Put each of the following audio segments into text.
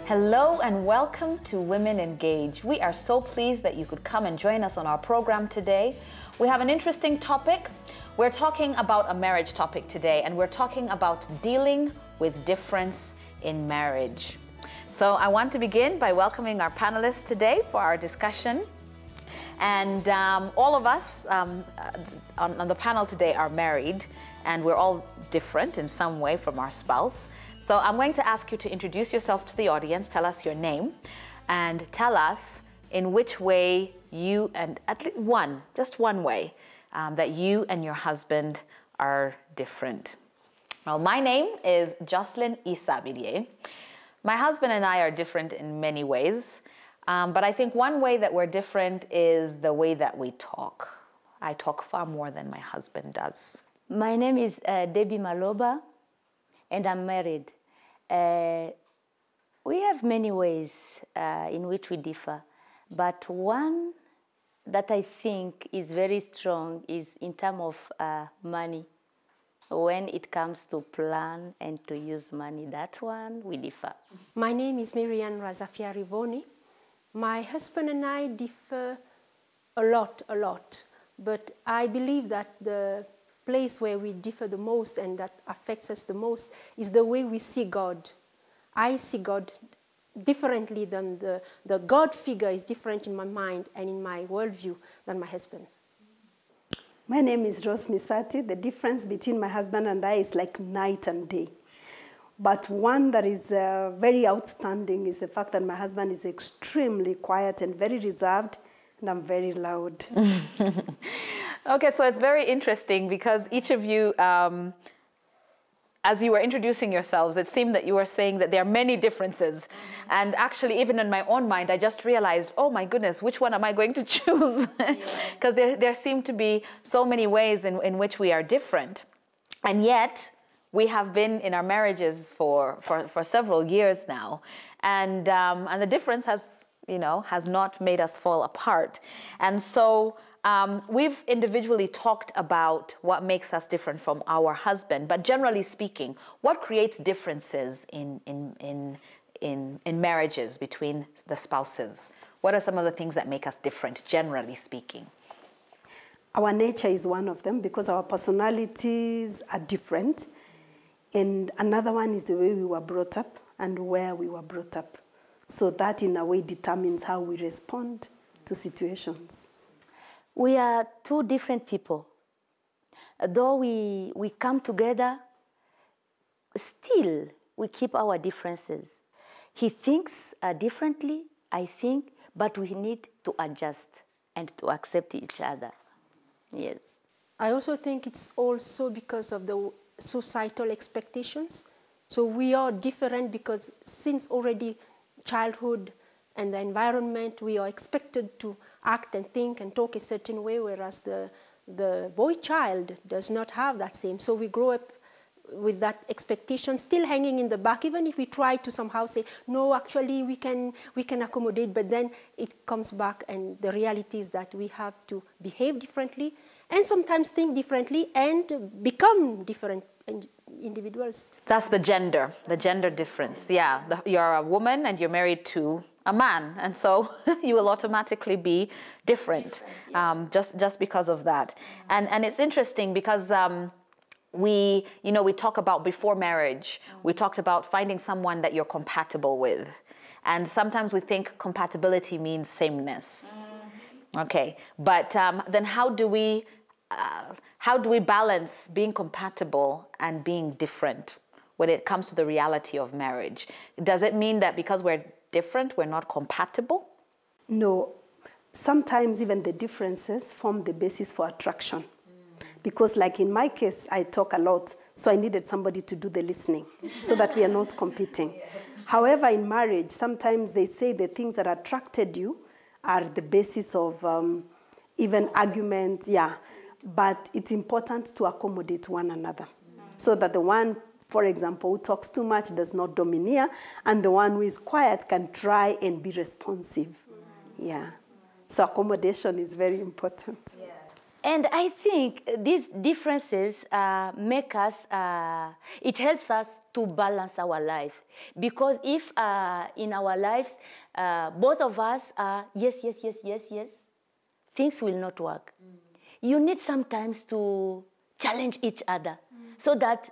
Hello and welcome to Women Engage. We are so pleased that you could come and join us on our program today. We have an interesting topic. We're talking about a marriage topic today, and we're talking about dealing with difference in marriage. So I want to begin by welcoming our panelists today for our discussion. And all of us on the panel today are married, and we're all different in some way from our spouse. So I'm going to ask you to introduce yourself to the audience, tell us your name, and tell us in which way you, and at least just one way, that you and your husband are different. Well, my name is Jocelyn Isabirie. My husband and I are different in many ways, but I think one way that we're different is the way that we talk. I talk far more than my husband does. My name is Debbie Maloba, and I'm married. We have many ways in which we differ, but one that I think is very strong is in terms of money. When it comes to plan and to use money, that one we differ. My name is Miriam Razafia Rivoni. My husband and I differ a lot, but I believe that the place where we differ the most and that affects us the most is the way we see God. I see God differently than the God figure is different in my mind and in my worldview than my husband. My name is Rose Misati. The difference between my husband and I is like night and day. But one that is very outstanding is the fact that my husband is extremely quiet and very reserved, and I'm very loud. Okay, so it's very interesting because each of you, as you were introducing yourselves, it seemed that you were saying that there are many differences. And actually, even in my own mind, I just realized, oh my goodness, which one am I going to choose? Because there seem to be so many ways in which we are different. And yet, we have been in our marriages for several years now. And the difference has not made us fall apart. And so we've individually talked about what makes us different from our husband, but generally speaking, what creates differences in marriages between the spouses? What are some of the things that make us different, generally speaking? Our nature is one of them because our personalities are different. And another one is the way we were brought up and where we were brought up. So that in a way determines how we respond to situations. We are two different people. Though we come together, still we keep our differences. He thinks differently, I think, but we need to adjust and to accept each other. Yes. I also think it's also because of the societal expectations. So we are different because since already childhood and the environment, we are expected to act and think and talk a certain way, whereas the boy child does not have that same. So we grow up with that expectation still hanging in the back, even if we try to somehow say, no, actually we can accommodate, but then it comes back and the reality is that we have to behave differently and sometimes think differently and become different individuals. That's the gender difference. Yeah, you're a woman and you're married to a man, and so you will automatically be different, just because of that. And it's interesting because we talk about before marriage, we talked about finding someone that you're compatible with, and sometimes we think compatibility means sameness. Okay, but then how do we balance being compatible and being different when it comes to the reality of marriage? Does it mean that because we're different, we're not compatible? No. Sometimes even the differences form the basis for attraction. Because like in my case, I talk a lot, so I needed somebody to do the listening so that we are not competing. However, in marriage, sometimes they say the things that attracted you are the basis of even arguments, but it's important to accommodate one another so that the one, for example, who talks too much does not domineer, and the one who is quiet can try and be responsive. So accommodation is very important. Yes. And I think these differences make us, it helps us to balance our life. Because if in our lives, both of us are yes, yes, yes, yes, yes, things will not work. You need sometimes to challenge each other so that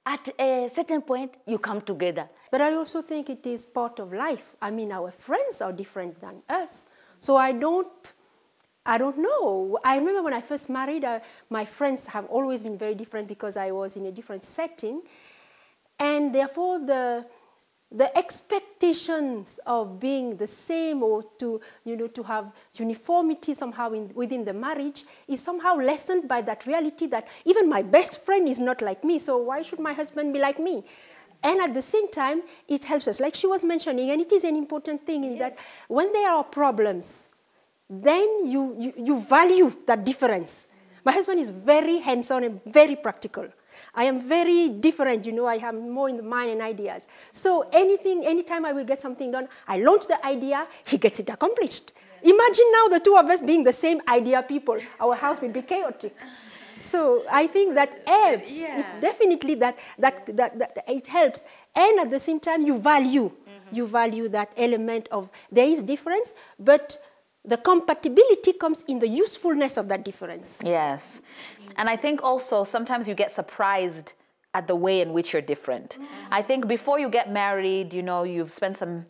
at a certain point you come together. But I also think it is part of life. I mean, our friends are different than us. So I don't know. I remember when I first married, my friends have always been very different because I was in a different setting. And therefore, the expectations of being the same or to have uniformity somehow within the marriage is somehow lessened by that reality that even my best friend is not like me, so why should my husband be like me? And at the same time, it helps us. Like she was mentioning, and it is an important thing, in that when there are problems, then you value that difference. My husband is very hands-on and very practical. I am very different, I have more in the mind and ideas. So anytime I will get something done, I launch the idea, he gets it accomplished. Imagine now the two of us being the same idea people. Our house will be chaotic. So I think that helps. Definitely that it helps. And at the same time, you value that element of there is difference, but the compatibility comes in the usefulness of that difference. Yes. And I think also sometimes you get surprised at the way in which you're different. I think before you get married, you've spent some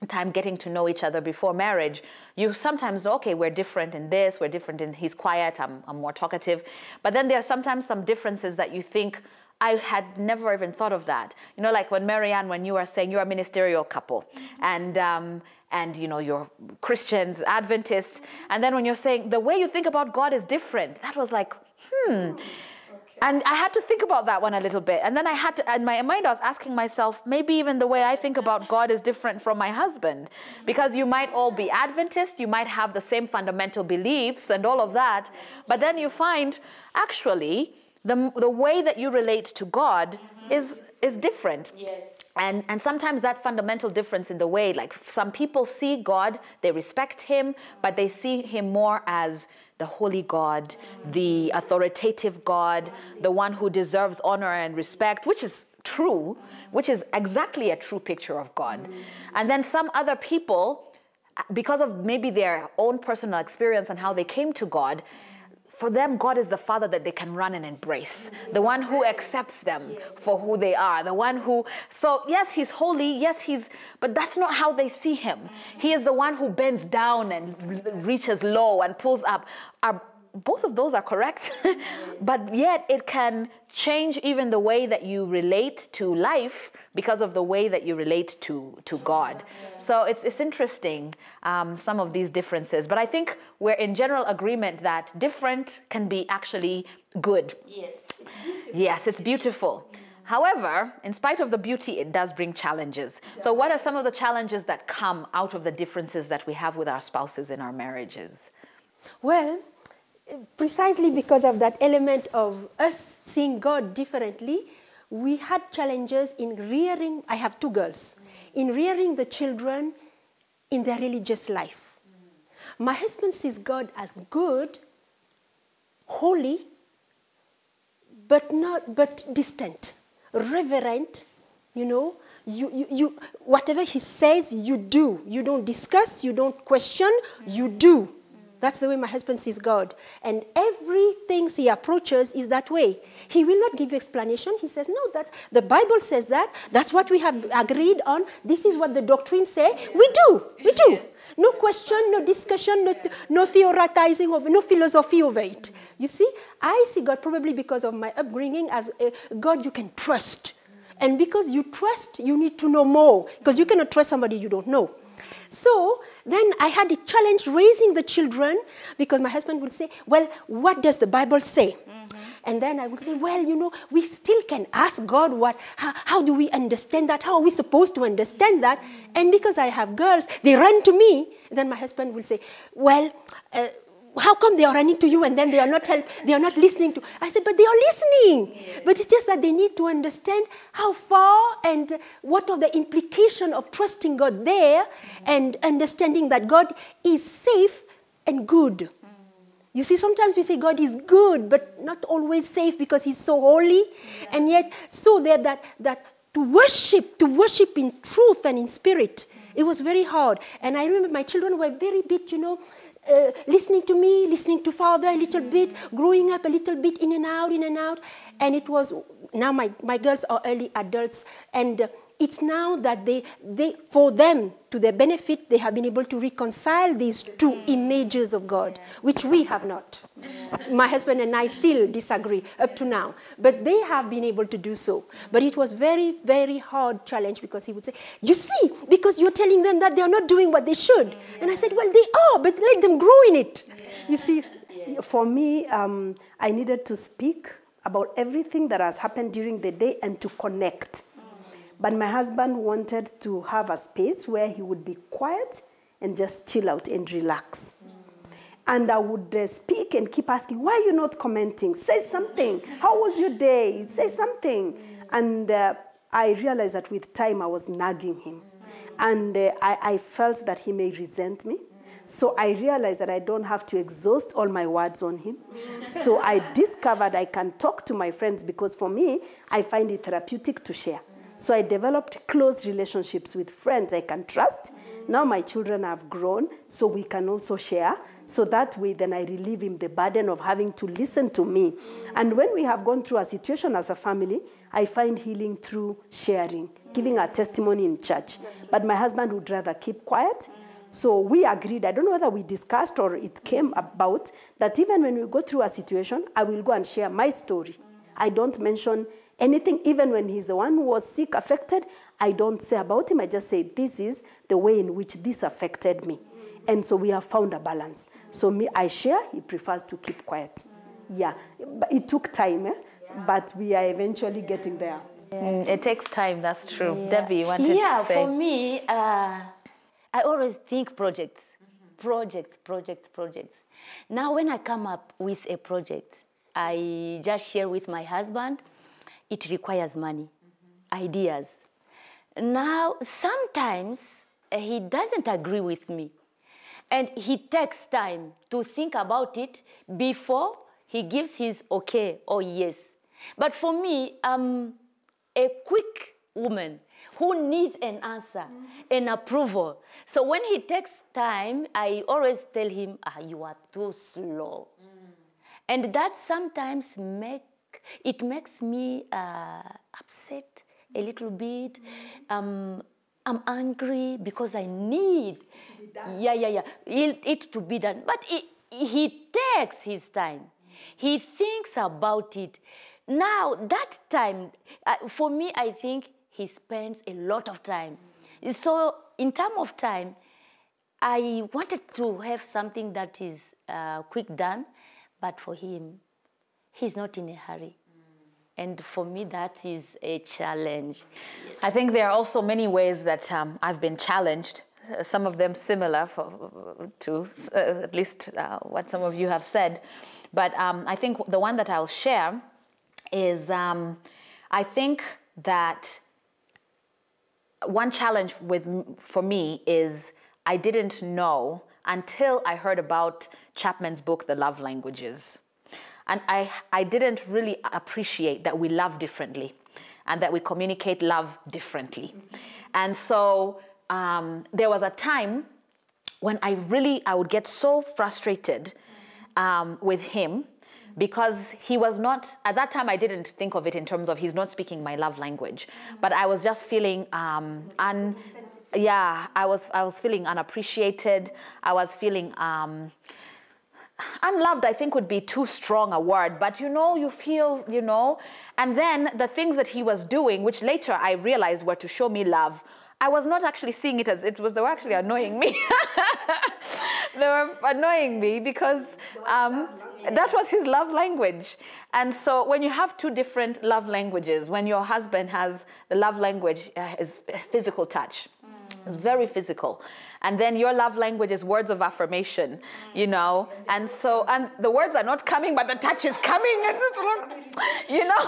time getting to know each other before marriage. You sometimes know, okay, we're different in this, we're different in he's quiet, I'm more talkative. But then there are sometimes some differences that you think, I had never even thought of that. Like when Marianne, when you were saying you're a ministerial couple, and you're Christians, Adventists, and then when you're saying the way you think about God is different, that was like, And I had to think about that one a little bit. And then in my mind, I was asking myself, maybe even the way I think about God is different from my husband. Because you might all be Adventist, you might have the same fundamental beliefs and all of that. But then you find, actually, the way that you relate to God is different. Yes. And sometimes that fundamental difference in the way, like some people see God, they respect him, but they see him more as the holy God, the authoritative God, the one who deserves honor and respect, which is true, which is exactly a true picture of God. And then some other people, because of maybe their own personal experience and how they came to God, for them, God is the Father that they can run and embrace, the one who accepts them for who they are, the one who, so yes, he's holy, but that's not how they see him. He is the one who bends down and reaches low and pulls up. Both of those are correct, but yet it can change even the way that you relate to life because of the way that you relate to God. So it's interesting, some of these differences. But I think we're in general agreement that different can be actually good. Yes, it's beautiful. Yes, it's beautiful. However, in spite of the beauty, it does bring challenges. So what are some of the challenges that come out of the differences that we have with our spouses in our marriages? Well, precisely because of that element of us seeing God differently, we had challenges in rearing, I have 2 girls, in rearing the children in their religious life. My husband sees God as good, holy, but distant, reverent, you whatever he says, you do. You don't discuss, you don't question, you do. That's the way my husband sees God. And everything he approaches is that way. He will not give you explanation. He says, no, the Bible says that. That's what we have agreed on. This is what the doctrine says. We do. No question, no discussion, no theorizing, no philosophy over it. You see, I see God probably because of my upbringing as a God you can trust. And because you trust, you need to know more. Because you cannot trust somebody you don't know. So then I had a challenge raising the children because my husband would say, well, what does the Bible say? And then I would say, well, we still can ask God how do we understand that? How are we supposed to understand that? And because I have girls, they run to me. Then my husband will say, well, how come they are running to you and then they are not listening to? I said, but they are listening. Yes. But it's just that they need to understand how far and what are the implications of trusting God there and understanding that God is safe and good. You see, sometimes we say God is good, but not always safe because he's so holy. Yeah. And yet, so there that to worship in truth and in spirit, it was very hard. And I remember my children were very bit, listening to me, listening to Father a little bit, growing up a little bit in and out. And it was, now my girls are early adults, and it's now that they, for them, to their benefit, they have been able to reconcile these two images of God, which we have not. My husband and I still disagree up to now, but they have been able to do so. But it was very, very hard challenge, because he would say, you see, because you're telling them that they're not doing what they should. And I said, well, they are, but let them grow in it. You see? For me, I needed to speak about everything that has happened during the day and to connect. But my husband wanted to have a space where he would be quiet and just chill out and relax. And I would speak and keep asking, why are you not commenting? Say something. How was your day? Say something. And I realized that with time I was nagging him. And I felt that he may resent me. So I realized that I don't have to exhaust all my words on him. So I discovered I can talk to my friends, because for me, I find it therapeutic to share. So I developed close relationships with friends I can trust. Now my children have grown, so we can also share. So that way, then I relieve him the burden of having to listen to me. And when we have gone through a situation as a family, I find healing through sharing, giving a testimony in church. But my husband would rather keep quiet. So we agreed, I don't know whether we discussed or it came about, that even when we go through a situation, I will go and share my story. I don't mention anything, even when he's the one who was sick, affected, I don't say about him. I just say, this is the way in which this affected me. And so we have found a balance. So me, I share, he prefers to keep quiet. Yeah, but it took time, but we are eventually getting there. It takes time, that's true. Yeah. Debbie, you wanted to say? Yeah, for me, I always think projects. Now, when I come up with a project, I just share with my husband. It requires money, ideas. Now, sometimes he doesn't agree with me. And he takes time to think about it before he gives his okay or yes. But for me, I'm a quick woman who needs an answer, an approval. So when he takes time, I always tell him, you are too slow. And that sometimes makes me upset a little bit. I'm angry because I need it to be done. But he takes his time. He thinks about it. Now, that time, for me, I think he spends a lot of time. So in terms of time, I wanted to have something that is quick done, but for him, he's not in a hurry. And for me, that is a challenge. Yes. I think there are also many ways that I've been challenged, some of them similar to at least what some of you have said. But I think the one that I'll share is I think that one challenge for me is I didn't know until I heard about Chapman's book, The Love Languages. And I didn't really appreciate that we love differently and that we communicate love differently. And so there was a time when I would get so frustrated with him because he was not, at that time I didn't think of it in terms of he's not speaking my love language, but I was just feeling, I was feeling unappreciated. I was feeling, unloved, I think would be too strong a word, but you feel, and then the things that he was doing, which later I realized were to show me love, I was not actually seeing it as they were actually annoying me. They were annoying me because that was his love language. And so when you have two different love languages, when your husband has the love language is physical touch, it's very physical. And then your love language is words of affirmation, and the words are not coming, but the touch is coming, yes,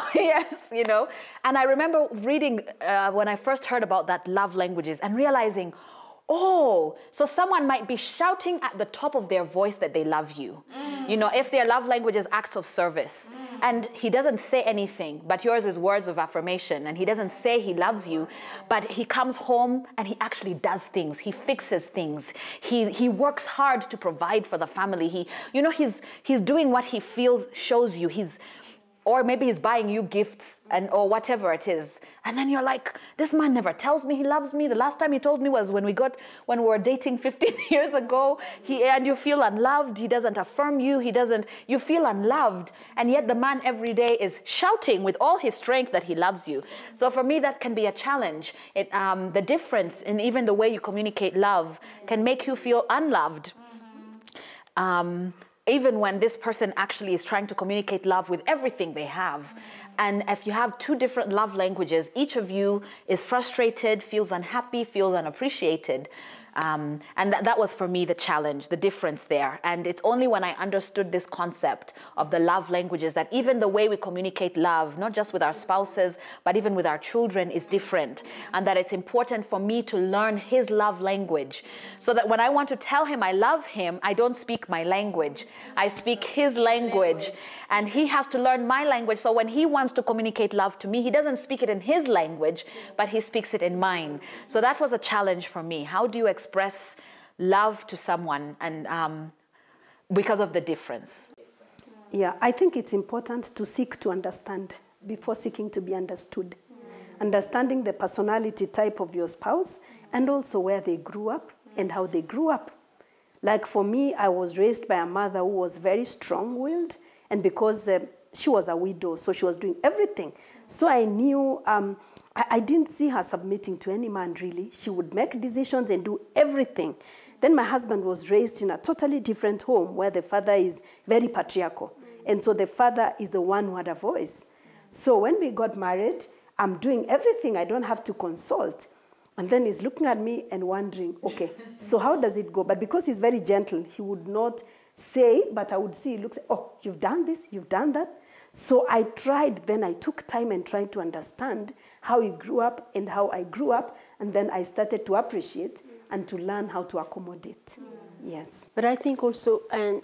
And I remember reading when I first heard about that love languages and realizing, Oh, so someone might be shouting at the top of their voice that they love you. You know, if their love language is acts of service, and he doesn't say anything, but yours is words of affirmation, and he doesn't say he loves you, but he comes home and he actually does things. He fixes things. He works hard to provide for the family. He's doing what he feels shows you. Or maybe he's buying you gifts or whatever it is. And then you're like, this man never tells me he loves me. The last time he told me was when we were dating 15 years ago. And you feel unloved. He doesn't affirm you. You feel unloved. And yet the man every day is shouting with all his strength that he loves you. So for me, that can be a challenge. The difference in even the way you communicate love can make you feel unloved. Even when this person actually is trying to communicate love with everything they have. And if you have two different love languages, each of you is frustrated, feels unhappy, feels unappreciated. And that was for me the challenge, the difference there. And it's only when I understood this concept of the love languages that even the way we communicate love, not just with our spouses, but even with our children is different. And that it's important for me to learn his love language so that when I want to tell him I love him, I don't speak my language. I speak his language. And he has to learn my language. So when he wants to communicate love to me, he doesn't speak it in his language, but he speaks it in mine. So that was a challenge for me. How do you express love to someone and because of the difference? Yeah, I think it's important to seek to understand before seeking to be understood. Understanding the personality type of your spouse and also where they grew up and how they grew up. Like for me, I was raised by a mother who was very strong-willed, and because she was a widow, so she was doing everything. So I knew I didn't see her submitting to any man, really. She would make decisions and do everything. Then my husband was raised in a totally different home where the father is very patriarchal. And so the father is the one who had a voice. So when we got married, I'm doing everything. I don't have to consult. And then he's looking at me and wondering, okay, so how does it go? But because he's very gentle, he would not say, but I would see, he looks, oh, you've done this, you've done that. So I took time and tried to understand how he grew up and how I grew up, and then I started to appreciate and to learn how to accommodate. Yes. But I think also, and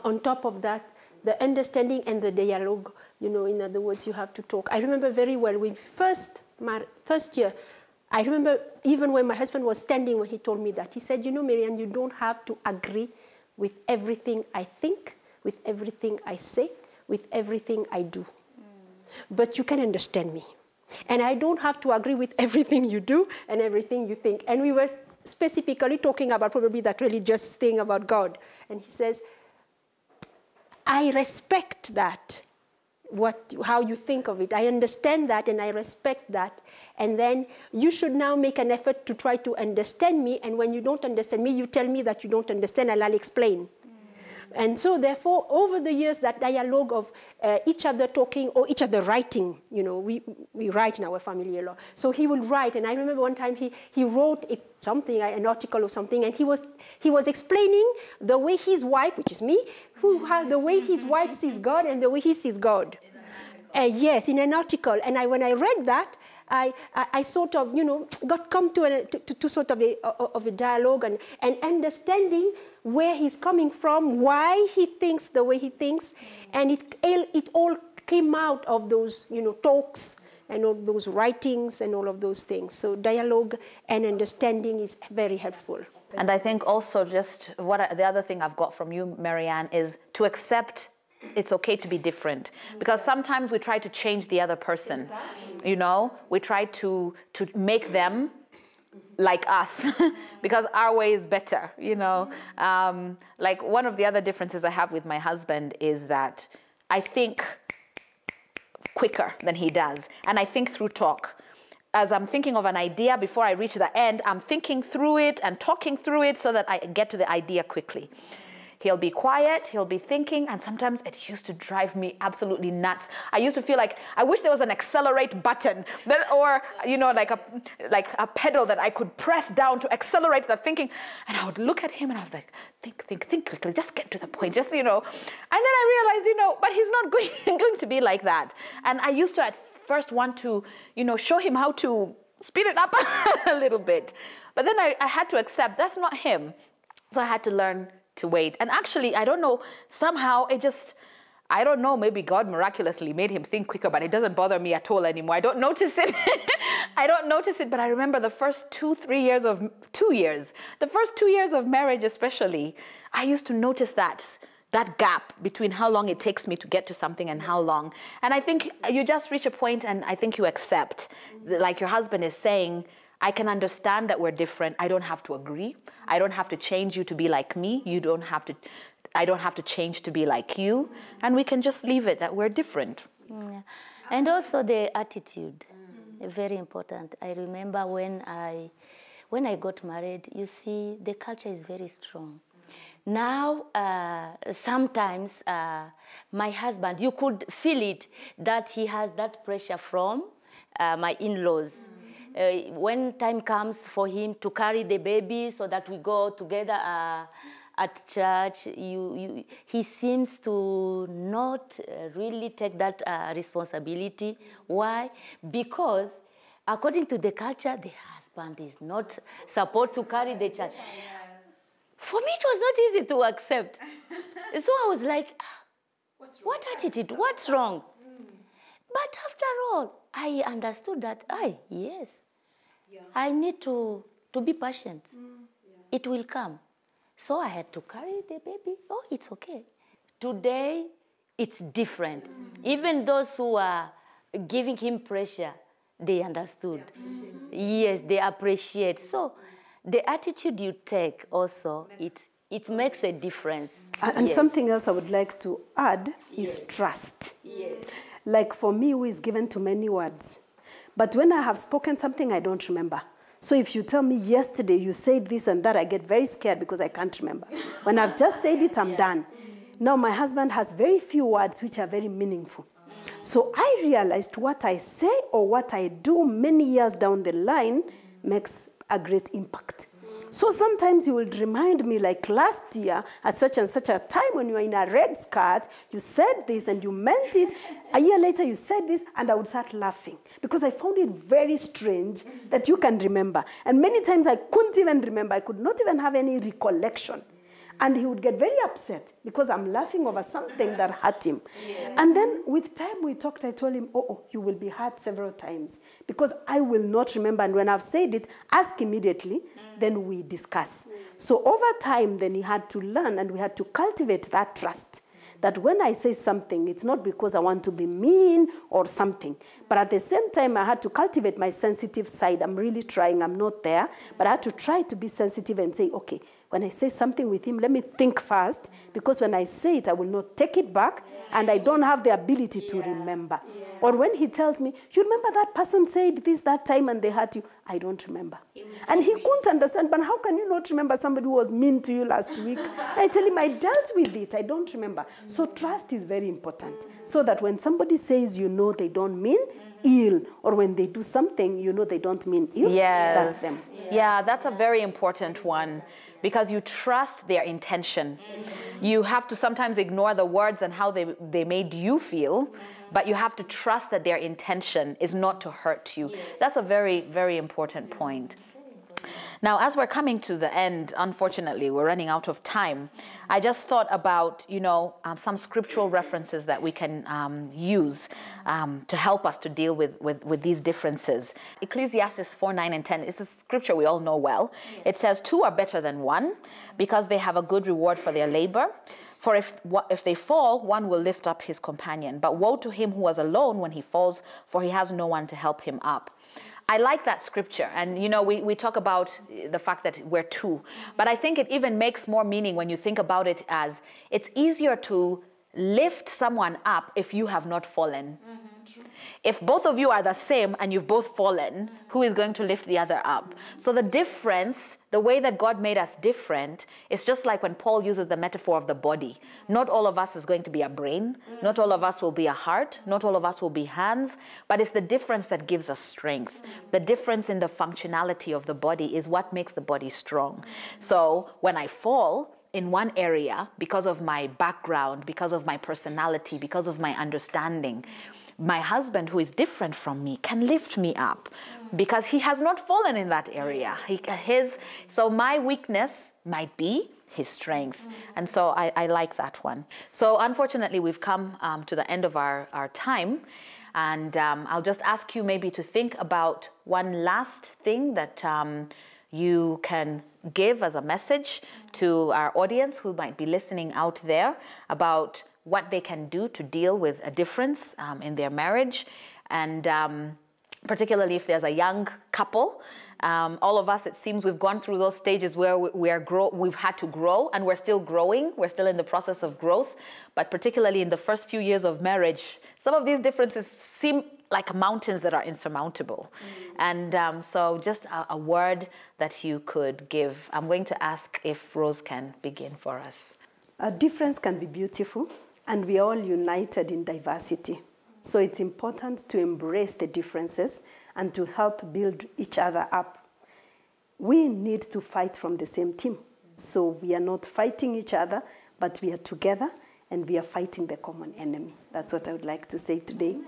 on top of that, the understanding and the dialogue, in other words, you have to talk. I remember very well, when first year, I remember even when my husband was standing when he told me that, he said, Marianne, you don't have to agree with everything I think, with everything I say, with everything I do. But you can understand me. And I don't have to agree with everything you do and everything you think. And we were specifically talking about probably that religious thing about God. And he says, I respect that, how you think of it. I understand that and I respect that. And then you should now make an effort to try to understand me. And when you don't understand me, you tell me that you don't understand and I'll explain. And so, therefore, over the years, that dialogue of each other talking or each other writing, we write in our family a lot. So he would write, and I remember one time he wrote an article or something, and he was explaining the way his wife, which is me, the way his wife sees God and the way he sees God. Yes, in an article. And when I read that, I sort of, come to sort of a dialogue and understanding where he's coming from, why he thinks the way he thinks, and it all came out of those, talks and all those writings and all of those things. So dialogue and understanding is very helpful. And I think also just the other thing I've got from you, Marianne, is to accept it's okay to be different, because sometimes we try to change the other person. Exactly. We try to make them like us because our way is better. Like one of the other differences I have with my husband is that I think quicker than he does, and I think through talk. As I'm thinking of an idea, before I reach the end, I'm thinking through it and talking through it so that I get to the idea quickly. He'll be quiet, he'll be thinking, and sometimes it used to drive me absolutely nuts. I used to feel like I wish there was an accelerate button or like a pedal that I could press down to accelerate the thinking. And I would look at him and I was like, think quickly, just get to the point, And then I realized, but he's not going to be like that. And I used to at first want to, show him how to speed it up a little bit. But then I had to accept that's not him. So I had to learn to wait. And actually, I don't know, somehow it just, I don't know, maybe God miraculously made him think quicker, but it doesn't bother me at all anymore. I don't notice it. I don't notice it, but I remember the first 2 years of marriage especially, I used to notice that gap between how long it takes me to get to something and how long. And I think you just reach a point and I think you accept, like your husband is saying, I can understand that we're different. I don't have to agree. I don't have to change you to be like me. I don't have to change to be like you. And we can just leave it that we're different. Yeah. And also the attitude, very important. I remember when I got married, you see, the culture is very strong. Now, sometimes my husband, you could feel it, that he has that pressure from my in-laws. When time comes for him to carry the baby so that we go together at church, he seems to not really take that responsibility. Why? Because according to the culture, the husband is not supposed to carry the child. For me, it was not easy to accept. So I was like, what attitude? What's wrong? But after all, I understood that, yes, I need to be patient. It will come. So I had to carry the baby. Oh, it's okay. Today, it's different. Even those who are giving him pressure, they understood. Yes, they appreciate. So the attitude you take also, it makes a difference. And something else I would like to add is trust. Yes. Like for me, who is given to many words. But when I have spoken something, I don't remember. So if you tell me yesterday you said this and that, I get very scared because I can't remember. When I've just said it, I'm done. Now my husband has very few words which are very meaningful. So I realized what I say or what I do many years down the line makes a great impact. So sometimes he will remind me, like last year, at such and such a time when you were in a red skirt, you said this and you meant it. A year later, you said this, and I would start laughing because I found it very strange that you can remember. And many times I couldn't even remember. I could not even have any recollection. And he would get very upset because I'm laughing over something that hurt him. Yes. And then with time we talked, I told him, you will be hurt several times because I will not remember. And when I've said it, ask immediately, then we discuss. So over time, then he had to learn and we had to cultivate that trust. That when I say something, it's not because I want to be mean or something. But at the same time, I had to cultivate my sensitive side. I'm really trying. I'm not there. But I had to try to be sensitive and say, okay, when I say something with him, let me think first. Because when I say it, I will not take it back. And I don't have the ability to remember. Or when he tells me, you remember that person said this that time and they hurt you? I don't remember. And he couldn't understand, but how can you not remember somebody who was mean to you last week? I tell him, I dealt with it. I don't remember. So trust is very important. So that when somebody says, you know, they don't mean ill, or when they do something, you know, they don't mean ill, that's them. Yeah, that's a very important one because you trust their intention. You have to sometimes ignore the words and how they made you feel, but you have to trust that their intention is not to hurt you. That's a very, very important point. Now, as we're coming to the end, unfortunately, we're running out of time. I just thought about, some scriptural references that we can use to help us to deal with these differences. Ecclesiastes 4:9 and 10 is a scripture we all know well. It says, 2 are better than 1 because they have a good reward for their labor. For if they fall, one will lift up his companion. But woe to him who was alone when he falls, for he has no one to help him up. I like that scripture. And, we talk about the fact that we're 2. But I think it even makes more meaning when you think about it as it's easier to lift someone up if you have not fallen. If both of you are the same and you've both fallen, who is going to lift the other up? So the difference, the way that God made us different, is just like when Paul uses the metaphor of the body. Not all of us is going to be a brain. Not all of us will be a heart. Not all of us will be hands. But it's the difference that gives us strength. The difference in the functionality of the body is what makes the body strong. So when I fall in one area, because of my background, because of my personality, because of my understanding, my husband, who is different from me, can lift me up because he has not fallen in that area. So my weakness might be his strength. And so I like that one. So unfortunately, we've come to the end of our time. And I'll just ask you maybe to think about one last thing that you can give as a message to our audience who might be listening out there about what they can do to deal with a difference in their marriage. And particularly if there's a young couple, all of us, it seems we've gone through those stages where we've had to grow, and we're still growing. We're still in the process of growth. But particularly in the first few years of marriage, some of these differences seem like mountains that are insurmountable. And so just a word that you could give. I'm going to ask if Rose can begin for us. A difference can be beautiful, and we are all united in diversity. So it's important to embrace the differences and to help build each other up. We need to fight from the same team. So we are not fighting each other, but we are together and we are fighting the common enemy. That's what I would like to say today.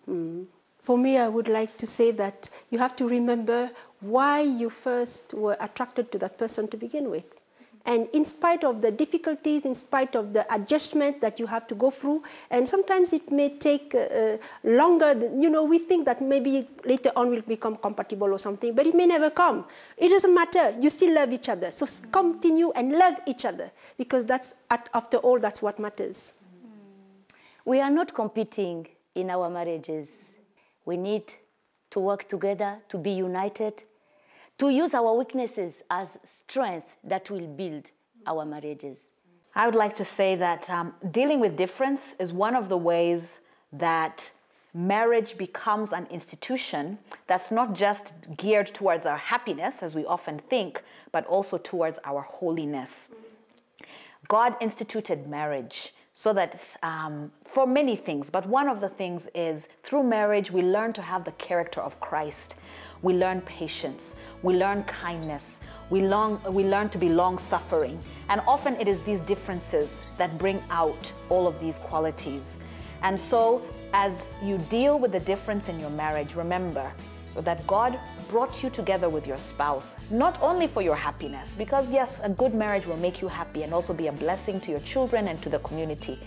For me, I would like to say that you have to remember why you first were attracted to that person to begin with. And in spite of the difficulties, in spite of the adjustment that you have to go through, and sometimes it may take longer, we think that maybe later on we'll become compatible or something, but it may never come. It doesn't matter. You still love each other. So continue and love each other, because that's, after all, that's what matters. We are not competing in our marriages. We need to work together, to be united, to use our weaknesses as strength that will build our marriages. I would like to say that dealing with difference is one of the ways that marriage becomes an institution that's not just geared towards our happiness, as we often think, but also towards our holiness. God instituted marriage so that for many things, but one of the things is through marriage, we learn to have the character of Christ. We learn patience, we learn kindness, we learn to be long-suffering. And often it is these differences that bring out all of these qualities. And so as you deal with the difference in your marriage, remember that God brought you together with your spouse, not only for your happiness, because yes, a good marriage will make you happy and also be a blessing to your children and to the community,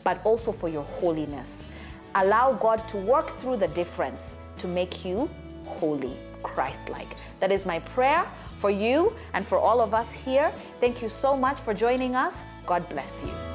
but also for your holiness. Allow God to work through the difference to make you holy, Christ-like. That is my prayer for you and for all of us here. Thank you so much for joining us. God bless you.